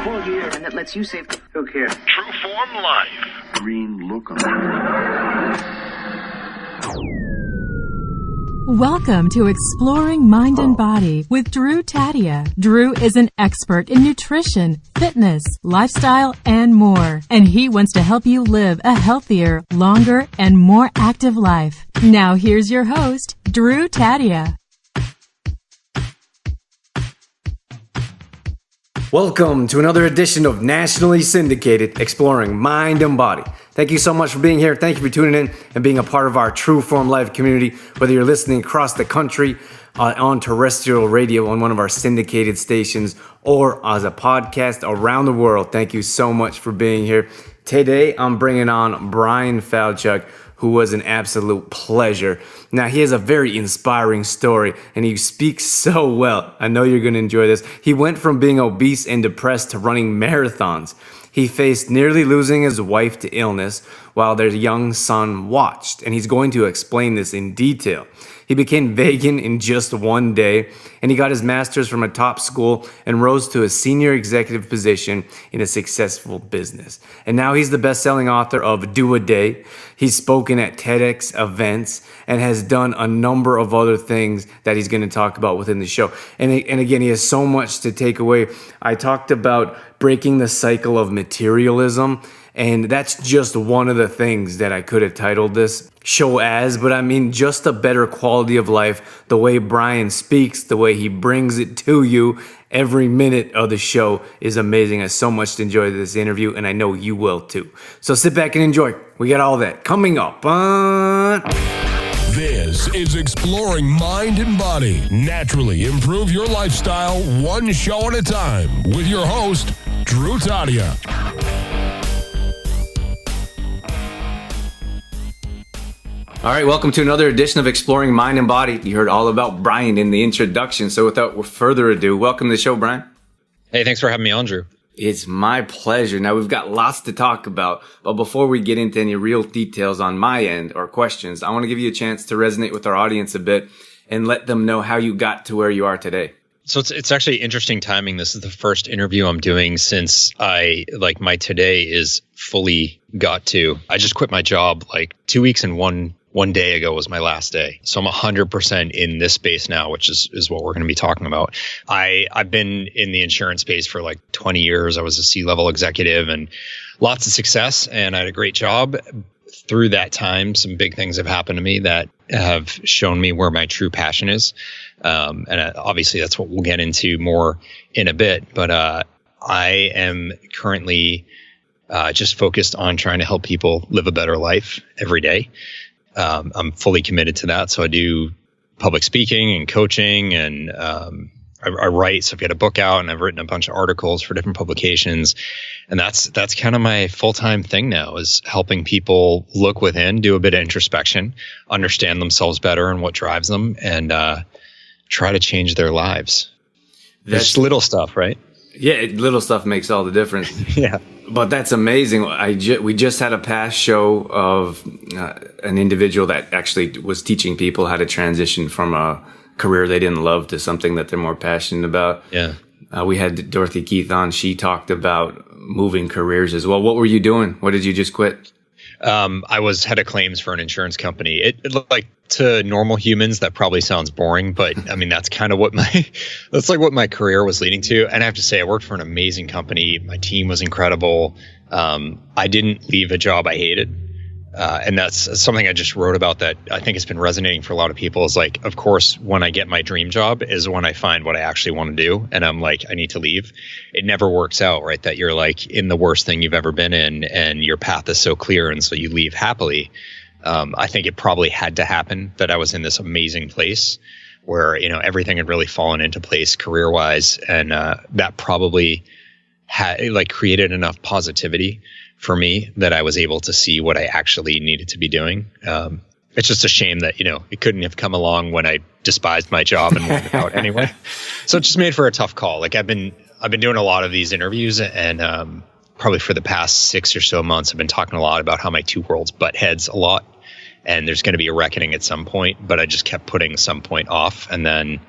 4 gear, and that lets you save. Look here. True Form Life. Green look on. Welcome to Exploring Mind and Body with Drew Tadia. Drew is an expert in nutrition, fitness, lifestyle, and more. And he wants to help you live a healthier, longer, and more active life. Now here's your host, Drew Tadia. Welcome to another edition of nationally syndicated Exploring Mind and Body. Thank you so much for being here. Thank you for tuning in and being a part of our True Form Life community, whether you're listening across the country on terrestrial radio on one of our syndicated stations or as a podcast around the world. Thank you so much for being here. Today, I'm bringing on Bryan Falchuk, who was an absolute pleasure. Now, he has a very inspiring story, and he speaks so well. I know you're going to enjoy this. He went from being obese and depressed to running marathons. He faced nearly losing his wife to illness while their young son watched, and he's going to explain this in detail. He became vegan in just one day, and he got his master's from a top school and rose to a senior executive position in a successful business. And now he's the best-selling author of Do a Day. He's spoken at TEDx events and has done a number of other things that he's going to talk about within the show. And again, he has so much to take away. I talked about breaking the cycle of materialism, and that's just one of the things that I could have titled this show as, but I mean just a better quality of life, the way Bryan speaks, the way he brings it to you. Every minute of the show is amazing. I so much enjoyed this interview, and I know you will too. So sit back and enjoy. We got all that coming up. This is Exploring Mind and Body. Naturally improve your lifestyle one show at a time with your host, Drew Tadia. All right, welcome to another edition of Exploring Mind and Body. You heard all about Bryan in the introduction, so without further ado, welcome to the show, Bryan. Hey, thanks for having me on, Drew. It's my pleasure. Now, we've got lots to talk about, but before we get into any real details on my end or questions, I want to give you a chance to resonate with our audience a bit and let them know how you got to where you are today. So it's actually interesting timing. This is the first interview I'm doing since my today is fully got to. I just quit my job like 2 weeks and one day ago was my last day. So I'm 100% in this space now, which is what we're going to be talking about. I've been in the insurance space for like 20 years. I was a C-level executive and lots of success, and I had a great job. Through that time, some big things have happened to me that have shown me where my true passion is. And obviously that's what we'll get into more in a bit. But I am currently just focused on trying to help people live a better life every day. I'm fully committed to that. So I do public speaking and coaching, and I write. So I've got a book out, and I've written a bunch of articles for different publications. And that's kind of my full-time thing now, is helping people look within, do a bit of introspection, understand themselves better and what drives them, and try to change their lives. That's just little stuff, right? Yeah, little stuff makes all the difference. Yeah. But that's amazing. We just had a past show of an individual that actually was teaching people how to transition from a career they didn't love to something that they're more passionate about. Yeah. We had Dorothy Keith on. She talked about moving careers as well. What were you doing? What did you just quit? I was head of claims for an insurance company. It looked like, to normal humans, that probably sounds boring, but I mean, that's kind of what my career was leading to. And I have to say, I worked for an amazing company. My team was incredible. I didn't leave a job I hated. And that's something I just wrote about that I think has been resonating for a lot of people, is like, of course, when I get my dream job is when I find what I actually want to do. And I'm like, I need to leave. It never works out, right? That you're like in the worst thing you've ever been in, and your path is so clear. And so you leave happily. I think it probably had to happen that I was in this amazing place where, everything had really fallen into place career wise. And, that probably had created enough positivity for me that I was able to see what I actually needed to be doing. It's just a shame that, it couldn't have come along when I despised my job and wanted out anyway. So it just made for a tough call. Like I've been doing a lot of these interviews, and probably for the past 6 or so months, I've been talking a lot about how my two worlds butt heads a lot. And there's going to be a reckoning at some point, but I just kept putting some point off, and then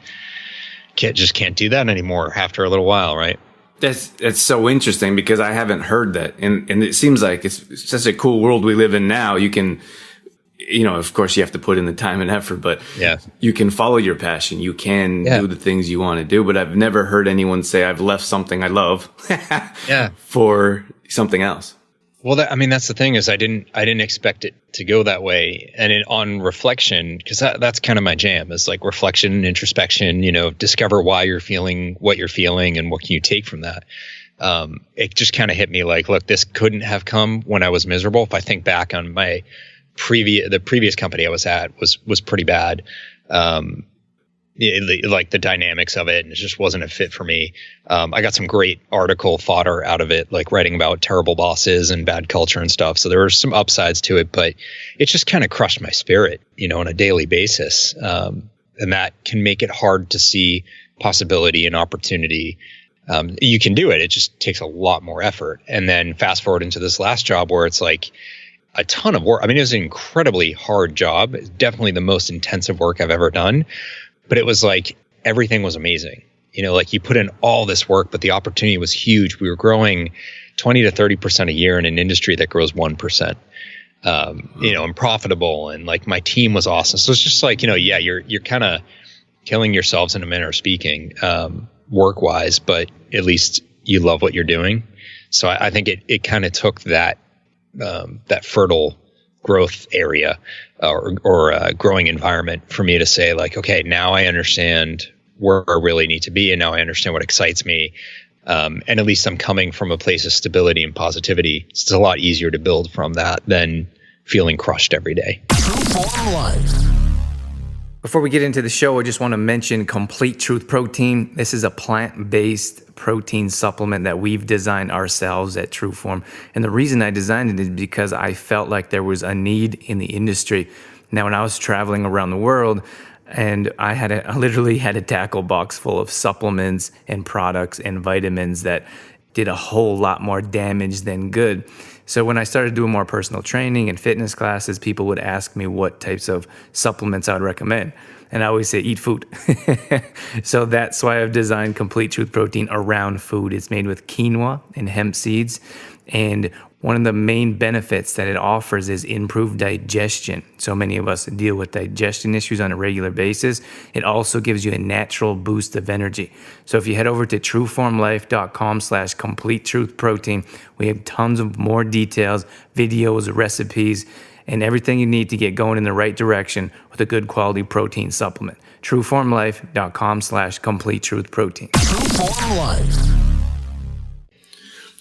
just can't do that anymore after a little while, right? That's so interesting because I haven't heard that. And it seems like it's such a cool world we live in now. You can, of course you have to put in the time and effort, but you can follow your passion. You can do the things you want to do, but I've never heard anyone say I've left something I love for something else. Well, that's the thing is I didn't expect it to go that way. And on reflection, because that's kind of my jam is like reflection, introspection, discover why you're feeling what you're feeling and what can you take from that. It just kind of hit me like, look, this couldn't have come when I was miserable. If I think back on the previous company I was at was pretty bad. Like the dynamics of it, and it just wasn't a fit for me. I got some great article fodder out of it, like writing about terrible bosses and bad culture and stuff. So there were some upsides to it, but it just kind of crushed my spirit, on a daily basis. And that can make it hard to see possibility and opportunity. You can do it. It just takes a lot more effort. And then fast forward into this last job where it's like a ton of work. It was an incredibly hard job. Definitely the most intensive work I've ever done. But it was like everything was amazing. Like you put in all this work, but the opportunity was huge. We were growing 20 to 30% a year in an industry that grows 1%, and profitable. And like my team was awesome. So it's just like, you're kind of killing yourselves in a manner of speaking, work wise, but at least you love what you're doing. So I think it kind of took that fertile growth area or growing environment for me to say like, okay, now I understand where I really need to be. And now I understand what excites me. And at least I'm coming from a place of stability and positivity. It's a lot easier to build from that than feeling crushed every day. True Form Life. Before we get into the show, I just want to mention Complete Truth Protein. This is a plant-based protein supplement that we've designed ourselves at True Form. And the reason I designed it is because I felt like there was a need in the industry. Now, when I was traveling around the world, and I literally had a tackle box full of supplements and products and vitamins that did a whole lot more damage than good. So when I started doing more personal training and fitness classes, people would ask me what types of supplements I would recommend. And I always say, eat food. So that's why I've designed Complete Truth Protein around food. It's made with quinoa and hemp seeds. And one of the main benefits that it offers is improved digestion. So many of us deal with digestion issues on a regular basis. It also gives you a natural boost of energy. So if you head over to trueformlife.com/complete truth protein, we have tons of more details, videos, recipes, and everything you need to get going in the right direction with a good quality protein supplement. trueformlife.com/complete truth protein. True Form Life.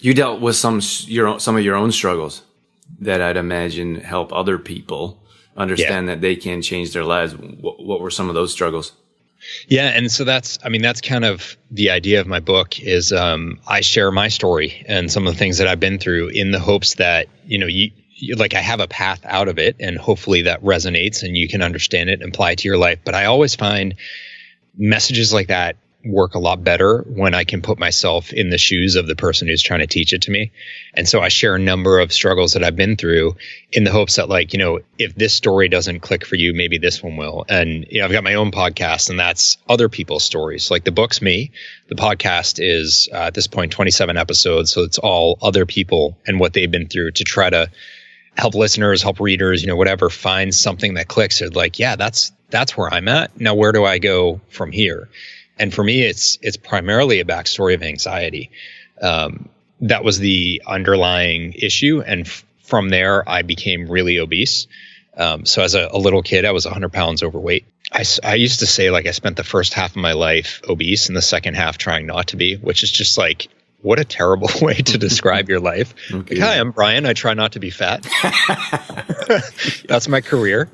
You dealt with some of your own struggles that I'd imagine help other people understand that they can change their lives. What were some of those struggles? Yeah. And so that's kind of the idea of my book is I share my story and some of the things that I've been through in the hopes that, you like I have a path out of it and hopefully that resonates and you can understand it and apply it to your life. But I always find messages like that work a lot better when I can put myself in the shoes of the person who's trying to teach it to me. And so I share a number of struggles that I've been through in the hopes that like, if this story doesn't click for you, maybe this one will. And I've got my own podcast and that's other people's stories. Like the book's me. The podcast is at this point 27 episodes. So it's all other people and what they've been through to try to help listeners, help readers, whatever, find something that clicks. They're like, yeah, that's where I'm at. Now, where do I go from here? And for me, it's primarily a backstory of anxiety. That was the underlying issue. And from there, I became really obese. So as a little kid, I was 100 pounds overweight. I used to say like I spent the first half of my life obese and the second half trying not to be, which is just like, what a terrible way to describe your life. Okay. Like, hi, I'm Bryan. I try not to be fat. That's my career.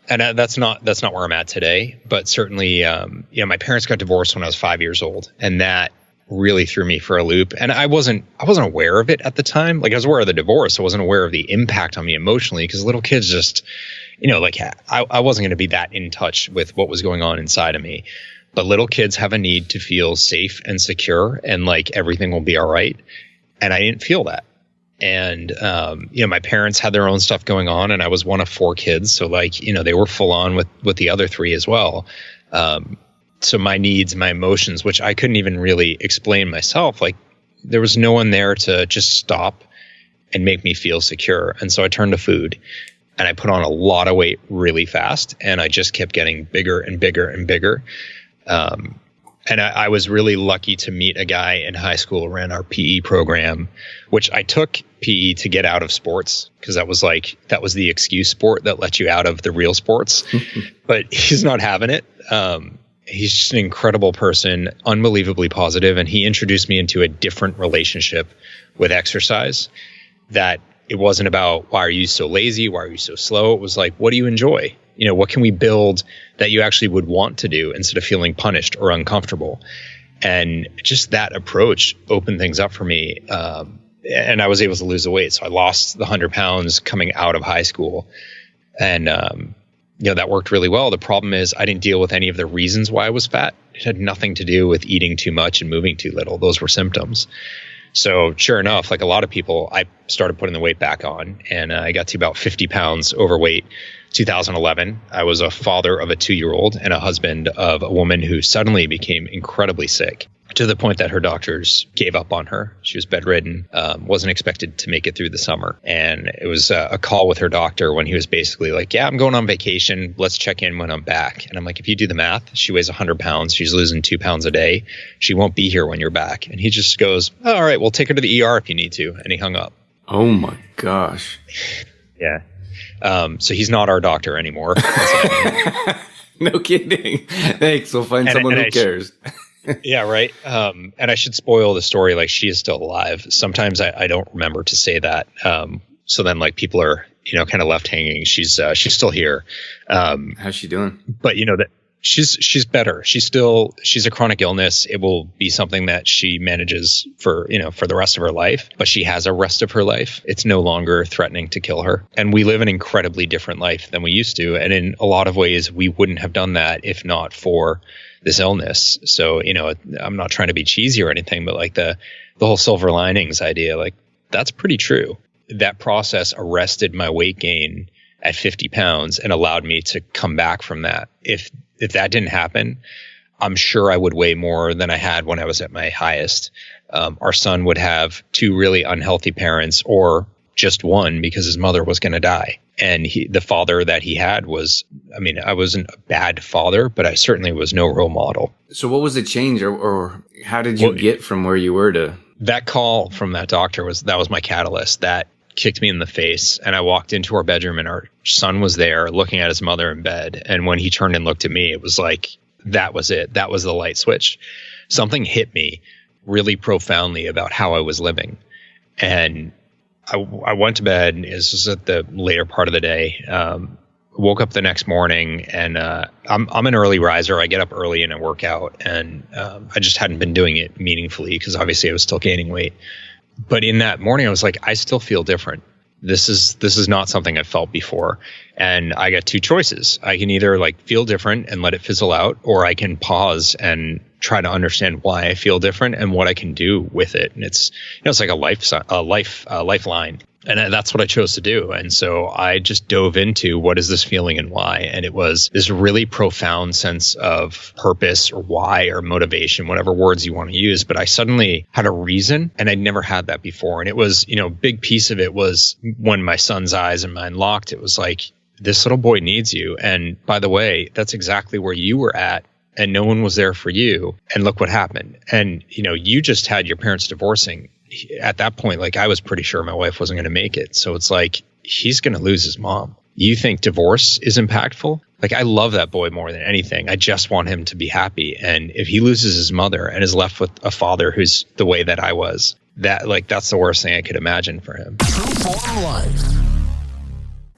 And that's not where I'm at today, but certainly, my parents got divorced when I was 5 years old, and that really threw me for a loop. And I wasn't aware of it at the time. Like I was aware of the divorce. I wasn't aware of the impact on me emotionally because little kids just, I wasn't going to be that in touch with what was going on inside of me. But little kids have a need to feel safe and secure and like everything will be all right. And I didn't feel that. And, my parents had their own stuff going on and I was one of 4 kids. So like, they were full on with the other 3 as well. So my needs, my emotions, which I couldn't even really explain myself, like there was no one there to just stop and make me feel secure. And so I turned to food, and I put on a lot of weight really fast, and I just kept getting bigger and bigger and bigger. And I was really lucky to meet a guy in high school who ran our PE program, which I took PE to get out of sports, because that was the excuse sport that let you out of the real sports. But he's not having it. He's just an incredible person, unbelievably positive, and he introduced me into a different relationship with exercise. That it wasn't about, why are you so lazy? Why are you so slow? It was like, what do you enjoy? You know, what can we build that you actually would want to do instead of feeling punished or uncomfortable? And just that approach opened things up for me. And I was able to lose the weight. So I lost the 100 pounds coming out of high school. And, that worked really well. The problem is I didn't deal with any of the reasons why I was fat. It had nothing to do with eating too much and moving too little. Those were symptoms. So sure enough, like a lot of people, I started putting the weight back on, and I got to about 50 pounds overweight. 2011, I was a father of a 2-year-old and a husband of a woman who suddenly became incredibly sick, to the point that her doctors gave up on her. She was bedridden, wasn't expected to make it through the summer. And it was a call with her doctor when he was basically like, yeah, I'm going on vacation. Let's check in when I'm back. And I'm like, if you do the math, she weighs 100 pounds. She's losing 2 pounds a day. She won't be here when you're back. And he just goes, oh, all right, we'll take her to the ER if you need to. And he hung up. Oh my gosh. Yeah. So he's not our doctor anymore. No kidding. Thanks. We'll find someone who cares. Yeah, right. And I should spoil the story. Like, she is still alive. Sometimes I don't remember to say that. So then like people are, kind of left hanging. She's still here. How's she doing? But that she's better. She's a chronic illness. It will be something that she manages for the rest of her life, but she has a rest of her life. It's no longer threatening to kill her. And we live an incredibly different life than we used to. And in a lot of ways, we wouldn't have done that if not for this illness. So, I'm not trying to be cheesy or anything, but like the whole silver linings idea, like that's pretty true. That process arrested my weight gain at 50 pounds and allowed me to come back from that. If that didn't happen, I'm sure I would weigh more than I had when I was at my highest. Our son would have 2 really unhealthy parents, or just one, because his mother was going to die. And the father that he had was, I wasn't a bad father, but I certainly was no role model. So what was the change, or how did you get from where you were to? That call from that doctor was my catalyst. That kicked me in the face, and I walked into our bedroom, and our son was there looking at his mother in bed. And when he turned and looked at me, it was like, that was it. That was the light switch. Something hit me really profoundly about how I was living. And I went to bed. This was at the later part of the day. Woke up the next morning, and I'm an early riser. I get up early and I work out, and I just hadn't been doing it meaningfully because obviously I was still gaining weight. But in that morning, I was like, I still feel different. This is not something I've felt before. And I got 2 choices. I can either like feel different and let it fizzle out, or I can pause and try to understand why I feel different and what I can do with it. And it's like a lifeline. And that's what I chose to do. And so I just dove into, what is this feeling and why? And it was this really profound sense of purpose, or why, or motivation, whatever words you want to use. But I suddenly had a reason, and I'd never had that before. And it was, a big piece of it was when my son's eyes and mine locked, it was like, this little boy needs you. And by the way, that's exactly where you were at, and no one was there for you. And look what happened. And, you just had your parents divorcing. At that point, like, I was pretty sure my wife wasn't going to make it. So it's like, he's going to lose his mom. You think divorce is impactful? Like, I love that boy more than anything. I just want him to be happy. And if he loses his mother and is left with a father who's the way that I was, that's the worst thing I could imagine for him. True Form Life.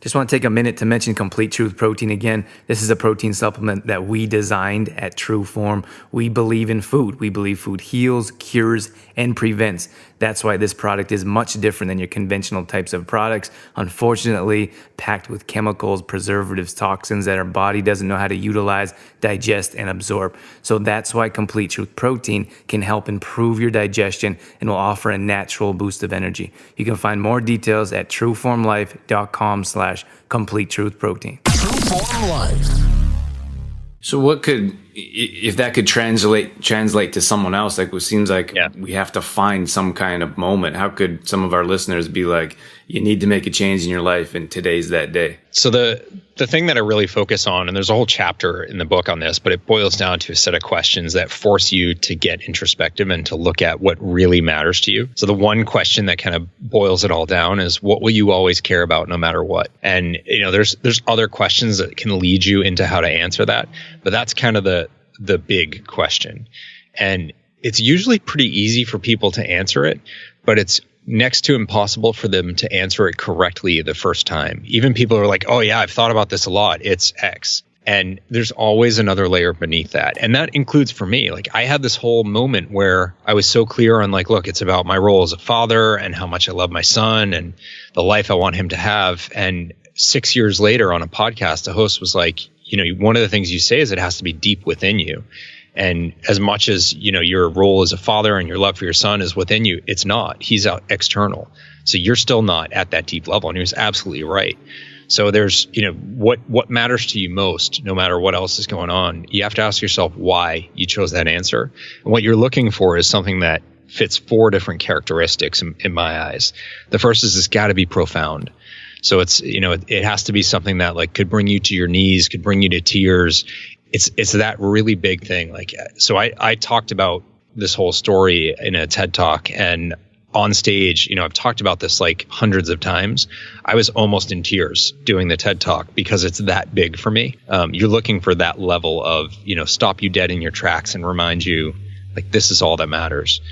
Just want to take a minute to mention Complete Truth Protein again. This is a protein supplement that we designed at True Form. We believe in food. We believe food heals, cures, and prevents. That's why this product is much different than your conventional types of products. Unfortunately, packed with chemicals, preservatives, toxins that our body doesn't know how to utilize, digest, and absorb. So that's why Complete Truth Protein can help improve your digestion and will offer a natural boost of energy. You can find more details at trueformlife.com/Complete Truth Protein. True Form Life. So what could if that could translate to someone else, like it seems like we have to find some kind of moment. How could some of our listeners be like, you need to make a change in your life and today's that day? So the thing that I really focus on, and there's a whole chapter in the book on this, but it boils down to a set of questions that force you to get introspective and to look at what really matters to you. So the one question that kind of boils it all down is, what will you always care about no matter what? And, there's other questions that can lead you into how to answer that, but that's kind of the big question. And it's usually pretty easy for people to answer it, but it's next to impossible for them to answer it correctly the first time. Even people are like, oh yeah, I've thought about this a lot. It's X. And there's always another layer beneath that. And that includes for me, like I had this whole moment where I was so clear on like, look, it's about my role as a father and how much I love my son and the life I want him to have. And 6 years later on a podcast, the host was like, one of the things you say is it has to be deep within you. And as much as, your role as a father and your love for your son is within you, it's not. He's out external. So you're still not at that deep level. And he was absolutely right. So there's, what matters to you most, no matter what else is going on. You have to ask yourself why you chose that answer. And what you're looking for is something that fits 4 different characteristics in my eyes. The first is it's got to be profound. So it's, it has to be something that like could bring you to your knees, could bring you to tears. It's that really big thing. Like, so I talked about this whole story in a TED Talk, and on stage, I've talked about this like hundreds of times. I was almost in tears doing the TED Talk because it's that big for me. You're looking for that level of, stop you dead in your tracks and remind you like, this is all that matters.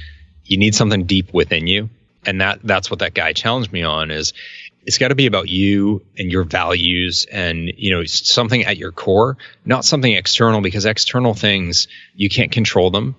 You need something deep within you. And that's what that guy challenged me on is, it's got to be about you and your values and, something at your core, not something external, because external things, you can't control them.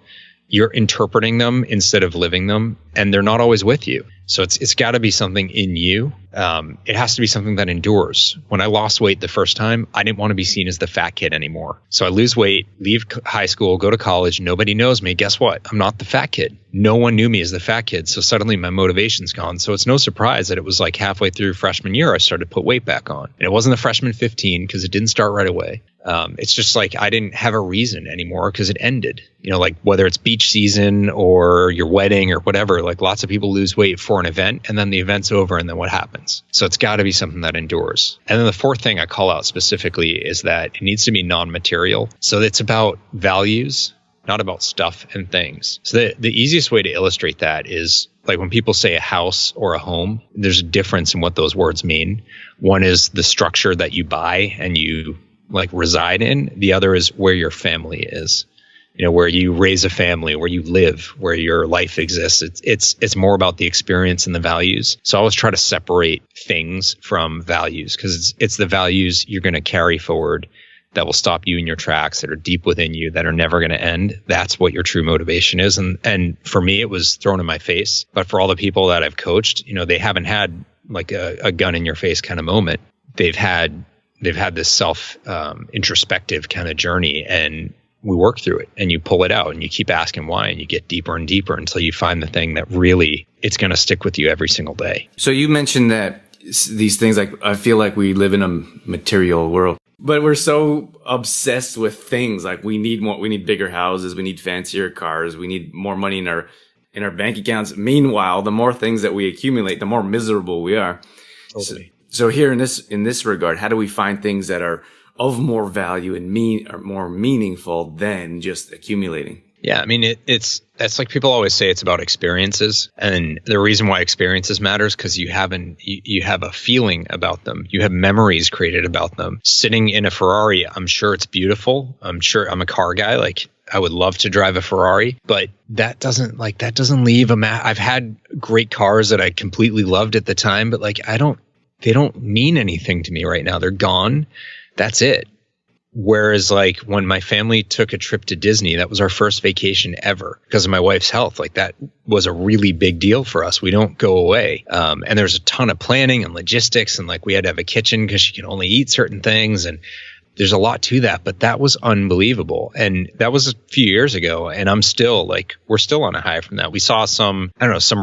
You're interpreting them instead of living them, and they're not always with you. So it's got to be something in you. It has to be something that endures. When I lost weight the first time, I didn't want to be seen as the fat kid anymore. So I lose weight, leave high school, go to college. Nobody knows me. Guess what? I'm not the fat kid. No one knew me as the fat kid. So suddenly my motivation's gone. So it's no surprise that it was like halfway through freshman year, I started to put weight back on. And it wasn't the freshman 15 because it didn't start right away. It's just like I didn't have a reason anymore because it ended. Like whether it's beach season or your wedding or whatever, like lots of people lose weight for an event and then the event's over and then what happens? So it's got to be something that endures. And then the fourth thing I call out specifically is that it needs to be non-material. So it's about values, not about stuff and things. So the easiest way to illustrate that is like when people say a house or a home, there's a difference in what those words mean. One is the structure that you buy and you like reside in. The other is where your family is. Where you raise a family, where you live, where your life exists. It's more about the experience and the values. So I always try to separate things from values because it's the values you're going to carry forward that will stop you in your tracks, that are deep within you, that are never going to end. That's what your true motivation is. And for me, it was thrown in my face. But for all the people that I've coached, they haven't had like a gun in your face kind of moment. They've had this self introspective kind of journey, and we work through it and you pull it out and you keep asking why and you get deeper and deeper until you find the thing that really it's going to stick with you every single day. So you mentioned that these things, like I feel like we live in a material world, but we're so obsessed with things. Like we need more, we need bigger houses, we need fancier cars, we need more money in our bank accounts. Meanwhile, the more things that we accumulate, the more miserable we are. Totally. So here in this regard, how do we find things that are of more value and or more meaningful than just accumulating? Yeah, I mean, it's like people always say it's about experiences, and the reason why experiences matters because you have a feeling about them, you have memories created about them. Sitting in a Ferrari, I'm sure it's beautiful. I'm sure I'm a car guy, like I would love to drive a Ferrari, but that doesn't leave I've had great cars that I completely loved at the time, but like they don't mean anything to me right now. They're gone. That's it. Whereas like when my family took a trip to Disney, that was our first vacation ever because of my wife's health. Like that was a really big deal for us. We don't go away. And there's a ton of planning and logistics, and like we had to have a kitchen because she can only eat certain things. And there's a lot to that, but that was unbelievable. And that was a few years ago. And we're still on a high from that. We saw some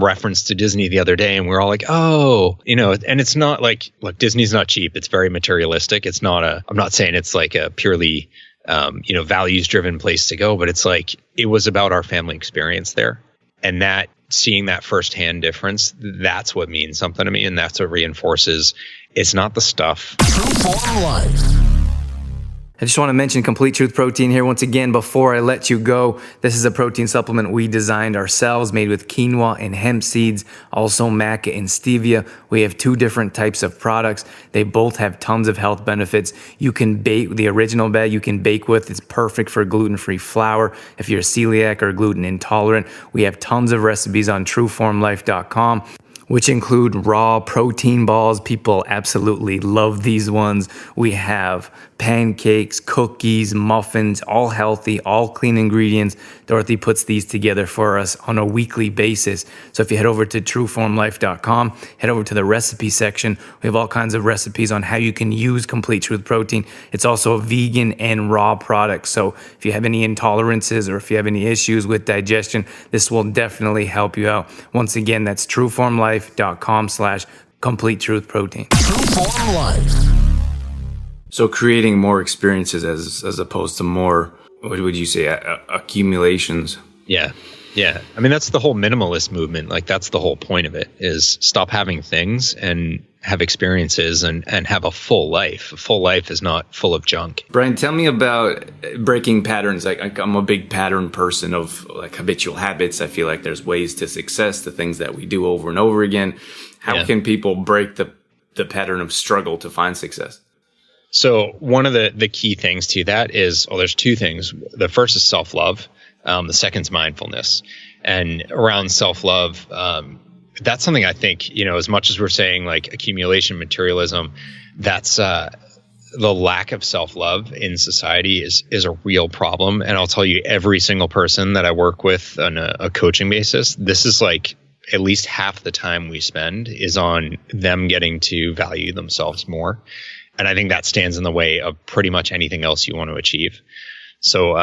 reference to Disney the other day and we're all like, oh, and it's not like, look, Disney's not cheap. It's very materialistic. I'm not saying it's like a purely values driven place to go. But it's like, it was about our family experience there. And that seeing that firsthand difference, that's what means something to me. And that's what reinforces it's not the stuff. True Form Life. I just want to mention Complete Truth Protein here once again before I let you go. This is a protein supplement we designed ourselves, made with quinoa and hemp seeds, also maca and stevia. We have 2 different types of products. They both have tons of health benefits. You can bake the original bag, you can bake with. It's perfect for gluten-free flour. If you're celiac or gluten intolerant, we have tons of recipes on trueformlife.com, which include raw protein balls. People absolutely love these ones. We have pancakes, cookies, muffins, all healthy, all clean ingredients. Dorothy puts these together for us on a weekly basis. So if you head over to trueformlife.com, head over to the recipe section. We have all kinds of recipes on how you can use Complete Truth Protein. It's also a vegan and raw product. So if you have any intolerances or if you have any issues with digestion, this will definitely help you out. Once again, that's trueformlife.com/Complete Truth Protein. True Form Life. So creating more experiences as opposed to more, what would you say, accumulations? Yeah. Yeah. I mean, that's the whole minimalist movement. Like, that's the whole point of it, is stop having things and have experiences and have a full life. A full life is not full of junk. Brian, tell me about breaking patterns. Like, I'm a big pattern person of like habitual habits. I feel like there's ways to success, the things that we do over and over again. How can people break the pattern of struggle to find success? So one of the key things to that is, there's 2 things. The first is self-love. The second is mindfulness. And around self-love, that's something I think, as much as we're saying like accumulation, materialism, that's the lack of self-love in society is a real problem. And I'll tell you, every single person that I work with on a coaching basis, this is like at least half the time we spend is on them getting to value themselves more. And I think that stands in the way of pretty much anything else you want to achieve. So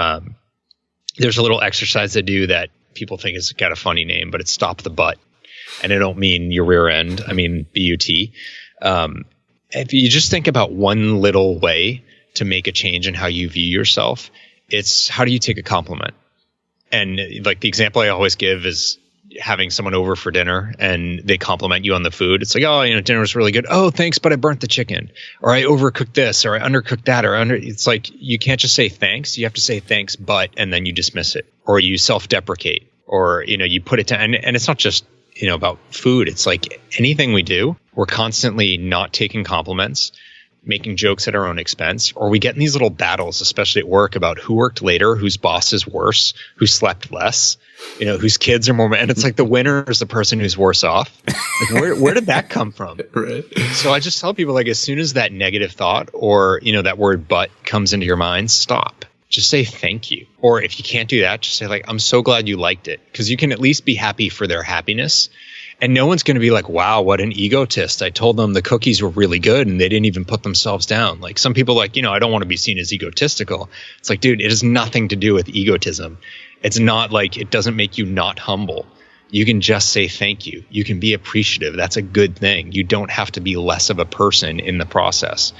there's a little exercise I do that people think has got a funny name, but it's stop the butt. And I don't mean your rear end. I mean BUT. If you just think about one little way to make a change in how you view yourself, it's how do you take a compliment? And like the example I always give is having someone over for dinner and they compliment you on the food. It's like, dinner was really good. Oh, thanks, but I burnt the chicken, or I overcooked this, or I undercooked that, it's like, you can't just say thanks. You have to say thanks, but, and then you dismiss it, or you self-deprecate, or, you put it to, and it's not just, about food. It's like anything we do, we're constantly not taking compliments, making jokes at our own expense, or we get in these little battles, especially at work, about who worked later, whose boss is worse, who slept less, whose kids are more, and it's like the winner is the person who's worse off. Like, where did that come from? Right. So I just tell people, like, as soon as that negative thought or, that word but comes into your mind, stop. Just say thank you. Or if you can't do that, just say like, I'm so glad you liked it, because you can at least be happy for their happiness. And no one's going to be like, wow, what an egotist. I told them the cookies were really good and they didn't even put themselves down. Like, some people like, I don't want to be seen as egotistical. It's like, dude, it has nothing to do with egotism. It's not like, it doesn't make you not humble. You can just say thank you. You can be appreciative. That's a good thing. You don't have to be less of a person in the process.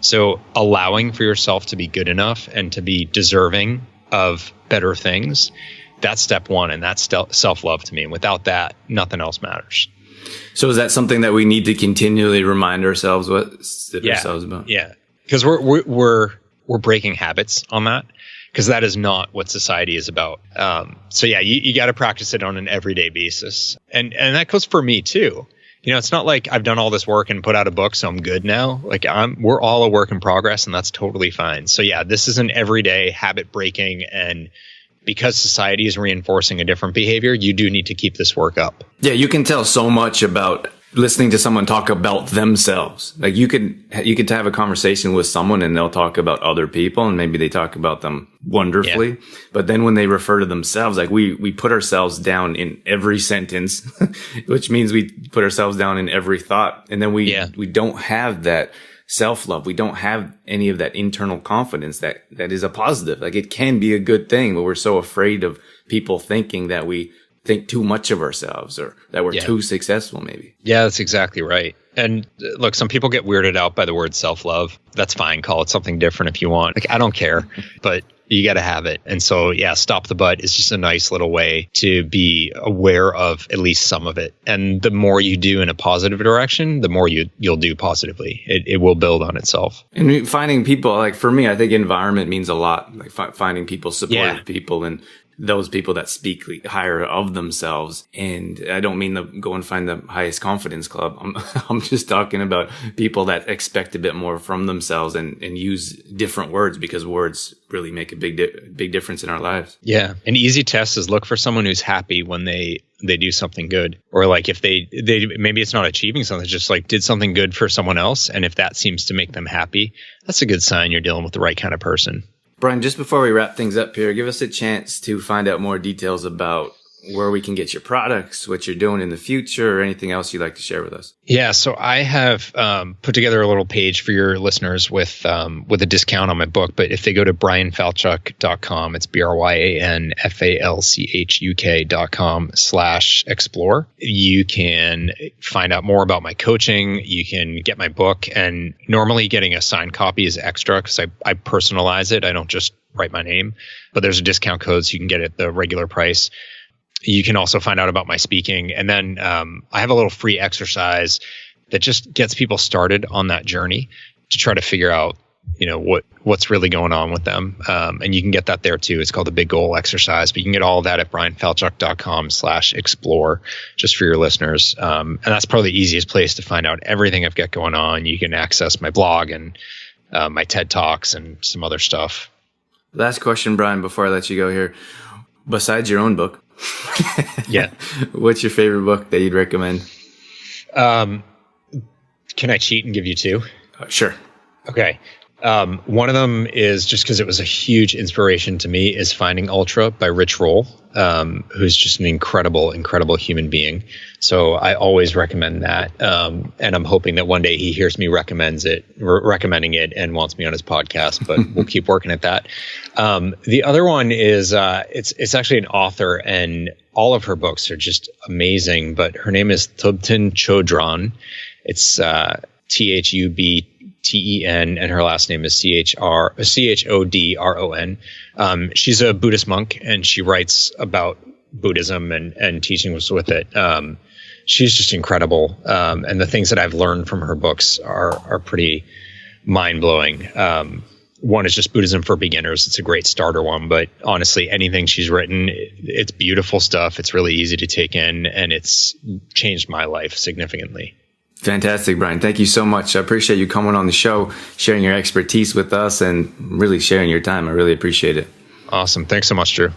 So allowing for yourself to be good enough and to be deserving of better things, that's step one, and that's self-love to me. And without that, nothing else matters. So is that something that we need to continually remind ourselves ourselves about? Yeah, because we're breaking habits on that, because that is not what society is about. So yeah, you got to practice it on an everyday basis, and that goes for me too. It's not like I've done all this work and put out a book, so I'm good now. Like, we're all a work in progress, and that's totally fine. So yeah, this is an everyday habit breaking, and because society is reinforcing a different behavior, you do need to keep this work up. Yeah, you can tell so much about listening to someone talk about themselves. Like, you could have a conversation with someone and they'll talk about other people, and maybe they talk about them wonderfully. Yeah. But then when they refer to themselves, like we put ourselves down in every sentence, which means we put ourselves down in every thought. And then we don't have that self-love. We don't have any of that internal confidence that is a positive. Like, it can be a good thing, but we're so afraid of people thinking that we think too much of ourselves or that we're too successful maybe. Yeah, that's exactly right. And look, some people get weirded out by the word self-love. That's fine. Call it something different if you want. Like, I don't care, but you got to have it. And so, yeah, Stop the Butt is just a nice little way to be aware of at least some of it. And the more you do in a positive direction, the more you'll do positively. It will build on itself. And finding people, like for me, I think environment means a lot. Like finding people, supportive people, and those people that speak higher of themselves. And I don't mean to go and find the highest confidence club. I'm just talking about people that expect a bit more from themselves and use different words, because words really make a big difference in our lives. Yeah. An easy test is look for someone who's happy when they do something good, or like if they maybe it's not achieving something, just like did something good for someone else. And if that seems to make them happy, that's a good sign you're dealing with the right kind of person. Brian, just before we wrap things up here, give us a chance to find out more details about where we can get your products, what you're doing in the future, or anything else you'd like to share with us. Yeah, so I have put together a little page for your listeners with a discount on my book. But if they go to bryanfalchuk.com, it's bryanfalchuk.com/explore, you can find out more about my coaching. You can get my book, and normally getting a signed copy is extra because I personalize it. I don't just write my name, but there's a discount code so you can get it at the regular price. You can also find out about my speaking. And then I have a little free exercise that just gets people started on that journey to try to figure out, what's really going on with them. And you can get that there too. It's called the Big Goal Exercise, but you can get all of that at bryanfalchuk.com/explore, just for your listeners. And that's probably the easiest place to find out everything I've got going on. You can access my blog and my TED Talks and some other stuff. Last question, Brian, before I let you go here. Besides your own book, yeah, what's your favorite book that you'd recommend? Can I cheat and give you two? Sure. Okay. One of them is, just because it was a huge inspiration to me, is Finding Ultra by Rich Roll, who's just an incredible, incredible human being. So I always recommend that. And I'm hoping that one day he hears me recommending it and wants me on his podcast, but we'll keep working at that. The other one is, it's actually an author, and all of her books are just amazing, but her name is Thubten Chodron. It's, Thubten, and her last name is Chodron. She's a Buddhist monk, and she writes about Buddhism and teachings with it. She's just incredible. And the things that I've learned from her books are pretty mind-blowing. One is just Buddhism for Beginners. It's a great starter one, but honestly, anything she's written, it's beautiful stuff. It's really easy to take in, and it's changed my life significantly. Fantastic, Brian. Thank you so much. I appreciate you coming on the show, sharing your expertise with us, and really sharing your time. I really appreciate it. Awesome. Thanks so much, Drew.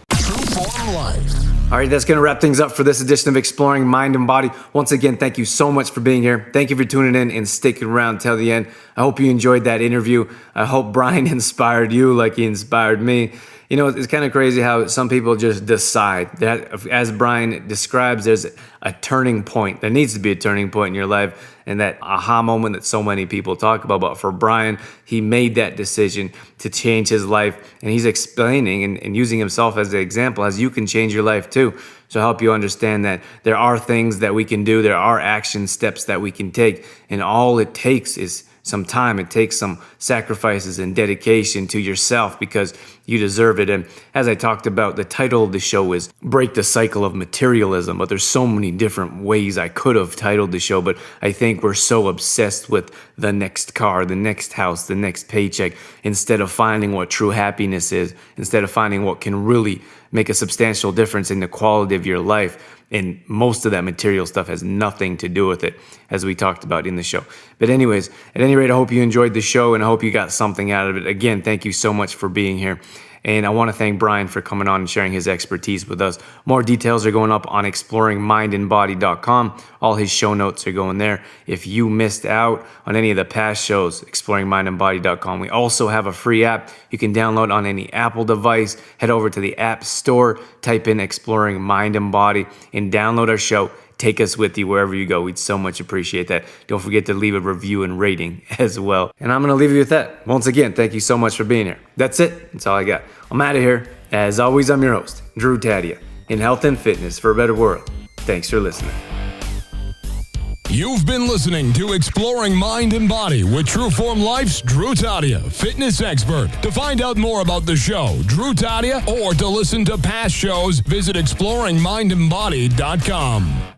All right, that's going to wrap things up for this edition of Exploring Mind and Body. Once again, thank you so much for being here. Thank you for tuning in and sticking around till the end. I hope you enjoyed that interview. I hope Brian inspired you like he inspired me. It's kind of crazy how some people just decide that, as Brian describes, there's a turning point. There needs to be a turning point in your life, and that aha moment that so many people talk about. But for Brian, he made that decision to change his life, and he's explaining and using himself as an example as you can change your life too. So I help you understand that there are things that we can do, there are action steps that we can take, and all it takes is some time. It takes some sacrifices and dedication to yourself, because you deserve it. And as I talked about, the title of the show is Break the Cycle of Materialism, but there's so many different ways I could have titled the show, but I think we're so obsessed with the next car, the next house, the next paycheck, instead of finding what true happiness is, instead of finding what can really make a substantial difference in the quality of your life. And most of that material stuff has nothing to do with it, as we talked about in the show. But anyways, at any rate, I hope you enjoyed the show, and I hope you got something out of it. Again, thank you so much for being here. And I want to thank Brian for coming on and sharing his expertise with us. More details are going up on exploringmindandbody.com. All his show notes are going there. If you missed out on any of the past shows, exploringmindandbody.com. We also have a free app you can download on any Apple device. Head over to the App Store, type in Exploring Mind and Body, and download our show. Take us with you wherever you go. We'd so much appreciate that. Don't forget to leave a review and rating as well. And I'm going to leave you with that. Once again, thank you so much for being here. That's it. That's all I got. I'm out of here. As always, I'm your host, Drew Tadia. in health and fitness for a better world. Thanks for listening. You've been listening to Exploring Mind and Body with Trueform Life's Drew Tadia, fitness expert. To find out more about the show, Drew Tadia, or to listen to past shows, visit exploringmindandbody.com.